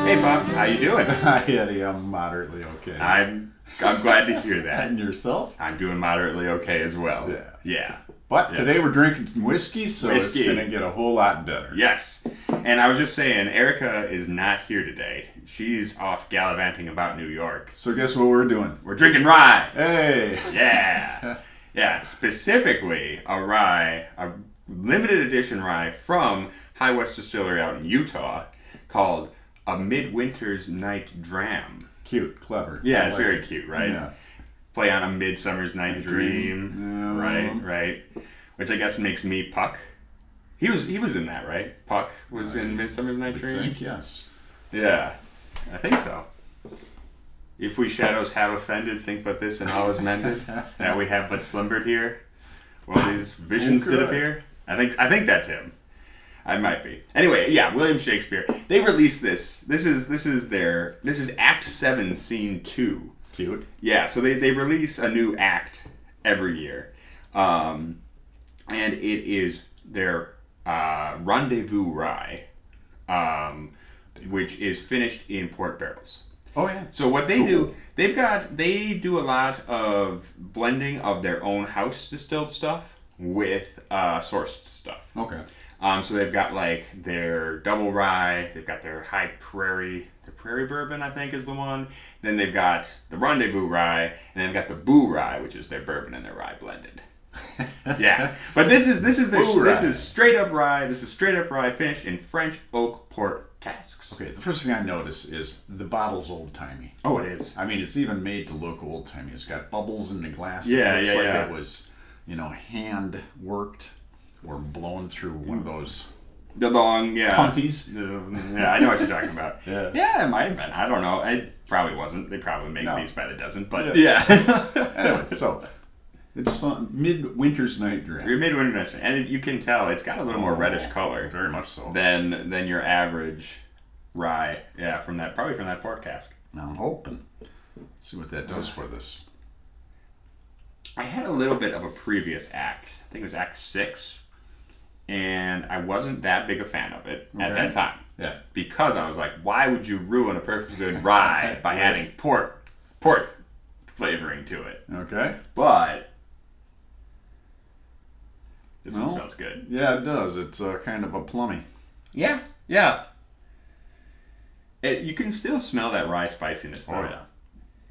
Hey, Bob. How you doing? Hi, Eddie. I'm moderately okay. I'm glad to hear that. And yourself? I'm doing moderately okay as well. Yeah. Yeah. But today we're drinking some whiskey, so it's going to get a whole lot better. Yes. And I was just saying, Erica is not here today. She's off gallivanting about New York. So guess what we're doing? We're drinking rye. Hey! Yeah. Yeah. Specifically, a rye, a limited edition rye from High West Distillery out in Utah called a Midwinter's Night Dram. Cute, clever. Yeah, it's very cute, right? Yeah. Play on a Midsummer's Night Dream. Yeah. Right. Which I guess makes me Puck. He was in that, right? Puck was in Midsummer's Night Dream? I think, yes. Yeah, I think so. If we shadows have offended, think but this and all is mended. That we have but slumbered here. Well, these visions did appear. I think that's him. I might be. Anyway, yeah, William Shakespeare. They released this. This is Act 7, Scene 2. Cute. Yeah, so they release a new act every year. And it is their Rendezvous Rye, which is finished in port barrels. Oh, yeah. So what they do, they do a lot of blending of their own house distilled stuff with sourced stuff. Okay. So they've got like their double rye, they've got their high prairie, the prairie bourbon I think is the one. Then they've got the rendezvous rye, and they've got the boo rye, which is their bourbon and their rye blended. Yeah, but this is straight up rye. This is straight up rye finished in French oak port casks. Okay, the first thing I notice is the bottle's old-timey. Oh, it is. I mean, it's even made to look old-timey. It's got bubbles in the glass. Yeah, it looks like yeah. it was, hand-worked or blown through one of those The long, punties. Yeah, I know what you're talking about. Yeah. It might have been. I don't know. It probably wasn't. They probably make these by the dozen, but Anyway, so it's Midwinter's Night Dram. Your Midwinter Night Dram, and you can tell it's got a little more reddish color. Very much so. Than your average rye. Yeah, probably from that port cask. I'm hoping. See what that does for this. I had a little bit of a previous act. I think it was Act 6. And I wasn't that big a fan of it at that time. Yeah. Because I was like, why would you ruin a perfectly good rye by adding port flavoring to it? Okay. But this one smells good. Yeah, it does. It's kind of a plummy. Yeah. You can still smell that rye spiciness though. Oh, yeah.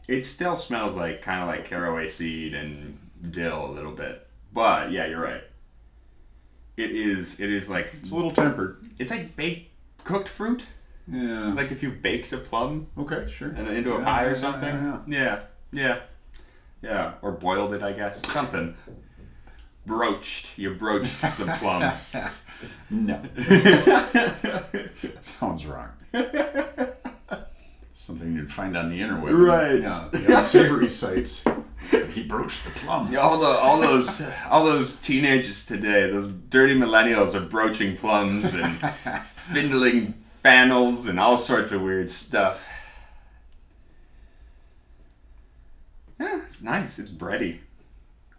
It still smells like kind of like caraway seed and dill a little bit. But yeah, you're right. It is like it's a little tempered. It's like baked cooked fruit. Yeah. Like if you baked a plum. Okay, sure. And into a pie or something. Yeah. Or boiled it, I guess. Something. Broached. You broached the plum. No. Sounds wrong. Something you'd find on the interweb. Right. Yeah. The unsavory sites. He broached the plum. Yeah, all those teenagers today, those dirty millennials are broaching plums and findling fannels and all sorts of weird stuff. Yeah, it's nice. It's bready.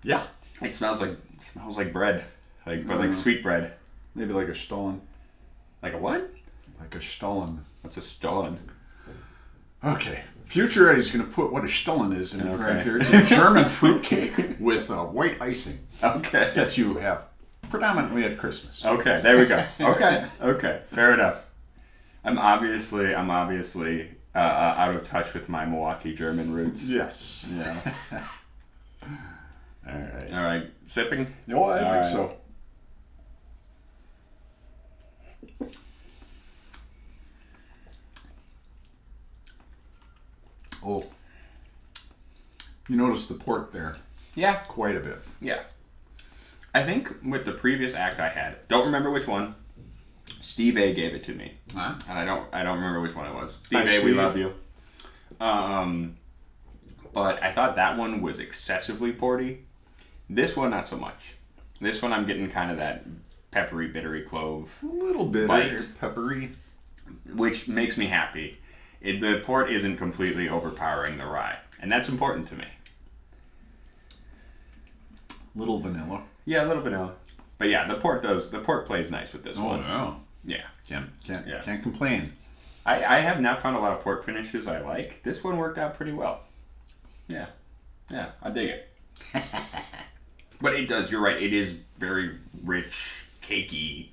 Yeah. It smells like bread, but sweet bread. Maybe like a Stollen. Like a what? Like a Stollen. What's a Stollen? Okay. Future Eddie's going to put what a Stollen is in right here. It's a German fruitcake with white icing. Okay. That you have predominantly at Christmas. Okay, there we go. Okay, fair enough. I'm obviously out of touch with my Milwaukee German roots. Yes. Yeah. All right. Sipping? No, I think so. Oh. You notice the port there. Yeah. Quite a bit. Yeah. I think with the previous act I had, don't remember which one, Steve A gave it to me. Huh? And I don't remember which one it was. Steve Hi, A, Steve. we love you. But I thought that one was excessively porty. This one, not so much. This one, I'm getting kind of that peppery, bittery clove. A little bit peppery. Which makes me happy. The port isn't completely overpowering the rye. And that's important to me. Little vanilla. Yeah, a little vanilla. But yeah, the port plays nice with this one. Oh, Yeah. Can't complain. I have not found a lot of pork finishes I like. This one worked out pretty well. Yeah. Yeah, I dig it. But it does, you're right, it is very rich, cakey,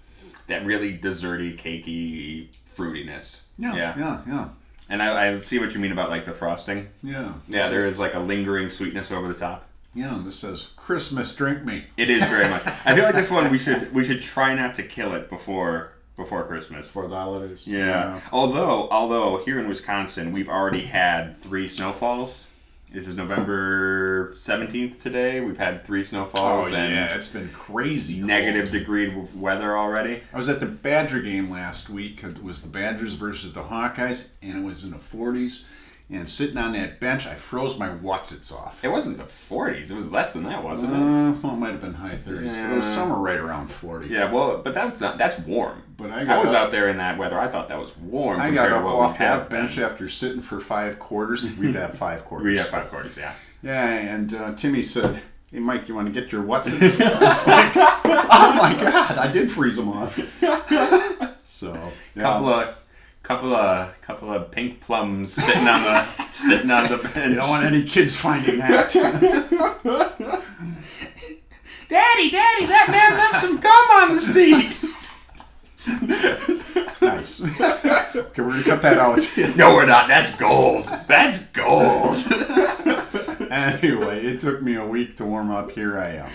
that really desserty, cakey fruitiness. Yeah. And I see what you mean about like the frosting. Yeah. Yeah, there is like a lingering sweetness over the top. Yeah, this says Christmas drink me. It is very much. I feel like this one we should try not to kill it before Christmas. For the holidays. Yeah. Although here in Wisconsin we've already had 3 snowfalls. This is November 17th today. We've had 3 snowfalls. Oh, yeah, it's been crazy cold. Negative degree weather already. I was at the Badger game last week. It was the Badgers versus the Hawkeyes, and it was in the 40s. And sitting on that bench, I froze my whatsits off. It wasn't the 40s. It was less than that, wasn't it? Well, it might have been high 30s, but it was somewhere right around 40. Yeah, well, but that's warm. But I was out there in that weather. I thought that was warm. I got up off that bench after sitting for 5 quarters. We'd have 5 quarters. We'd have 5 quarters, yeah. Yeah, and Timmy said, "Hey, Mike, you want to get your whatsits?" It's like, oh my God, I did freeze them off. So, yeah. Couple of pink plums sitting on the bench. You don't want any kids finding that. Daddy, that man left some gum on the seat. Nice. Okay, we're gonna cut that out. No, we're not. That's gold. That's gold. Anyway, it took me a week to warm up. Here I am.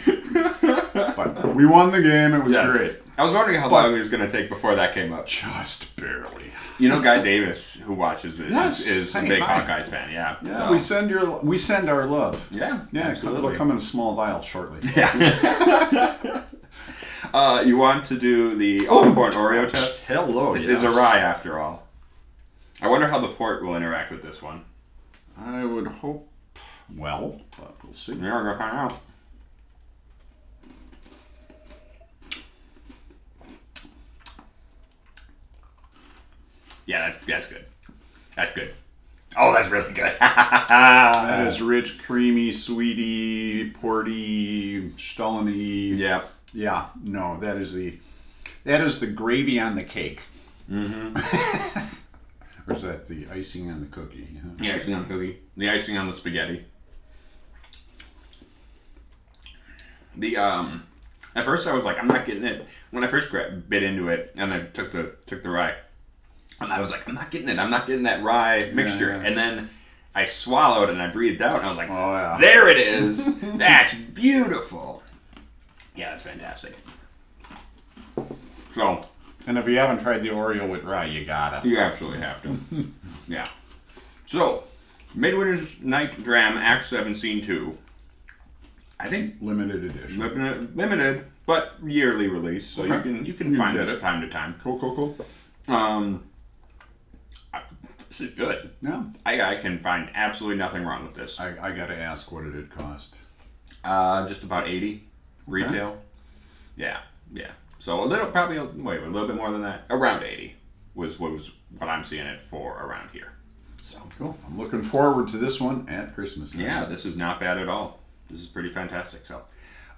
But we won the game. It was great. I was wondering how long it was going to take before that came up. Just barely. You know, Guy Davis, who watches this, is a big Hawkeyes fan. Yeah. Yeah. So. We send our love. Yeah. Yeah. Absolutely. It'll come in a small vial shortly. Yeah. You want to do the all-important Oreo test? Hello. This is a rye, after all. I wonder how the port will interact with this one. I would hope. Well, but we'll see. Yeah, we're gonna find out. Yeah, that's good. That's good. Oh, that's really good. That is rich, creamy, sweety, porty, Stollen-y. Yeah. Yeah. No, that is the gravy on the cake. Mm-hmm. Or is that the icing on the cookie? Yeah. The icing on the cookie. The icing on the spaghetti. At first I was like, I'm not getting it. When I first bit into it and I took the rye, and I was like, I'm not getting it. I'm not getting that rye mixture. Yeah. And then I swallowed and I breathed out and I was like, oh, yeah. There it is. That's beautiful. Yeah, that's fantastic. So. And if you haven't tried the Oreo with rye, you gotta. You absolutely have to. Yeah. So, Midwinter's Night Dram Act 7 Scene 2. I think limited edition. Limited, but yearly release, so okay. you can find this time to time. Cool. This is good. Yeah. I can find absolutely nothing wrong with this. I gotta ask what it had cost. Just about 80 retail. Okay. Yeah. So a little bit more than that. Around 80 was what I'm seeing it for around here. So cool. I'm looking forward to this one at Christmas time. Yeah, this is not bad at all. This is pretty fantastic. So,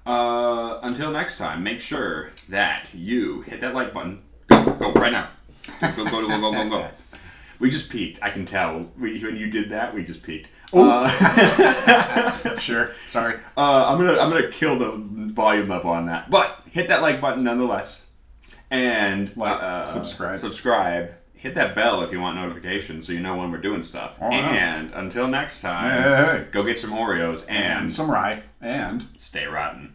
until next time, make sure that you hit that like button. Go right now. Go. We just peaked. I can tell. When you did that, we just peaked. Sure. Sorry. I'm gonna kill the volume level on that. But hit that like button nonetheless, and subscribe. Hit that bell if you want notifications so you know when we're doing stuff. Oh, and until next time, hey. Go get some Oreos and some rye and stay rotten.